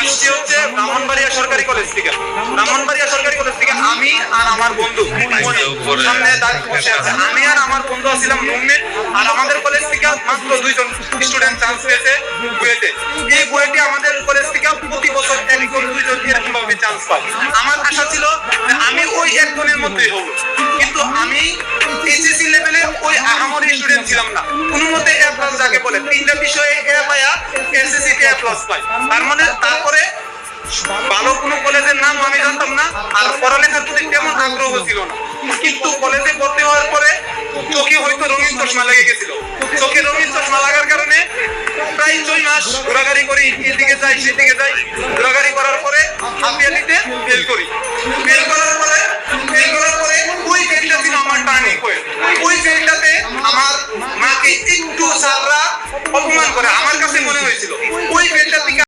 আসছি হচ্ছে ব্রাহ্মণবাড়িয়া সরকারি কলেজ থেকে। ব্রাহ্মণবাড়িয়া সরকারি কলেজ থেকে আমি আর আমার বন্ধু সামনে দাঁড়িয়ে বসে আছে। আমি আর আমার বন্ধু ছিলাম রুমমেট। আর আমাদের কলেজ থেকে মাত্র 2জন স্টুডেন্ট চান্স পেয়েছে বুয়েটে। এই বুয়েটে আমাদের কলেজ থেকে প্রতি বছর 1-2জন এরকম ভাবে চান্স পায়। আমার আশা ছিল যে আমি ওই একজনের মধ্যেই হব, কিন্তু আমি এইচএসসি লেভেলে ওই আহামরি স্টুডেন্ট ছিলাম না। কোনো মতে এ প্লাস যাকে বলে 3টা বিষয়ে এ পায়া এসএসসি তে এ প্লাস পাই। তার মানে তারপরে ভালো কোনো কলেজের নাম আমি জানতাম না, আর পড়ালেখার প্রতি তেমন আগ্রহ ছিল না। কিন্তু কলেজে ভর্তি হওয়ার পরে চোখে হয়তো রঙিন চশমা লেগে গেছিল। চোখে রঙিন চশমা লাগার কারণে প্রায় 6 মাস ঘোরাঘুরি করি, এদিকে যাই সেদিকে যাই,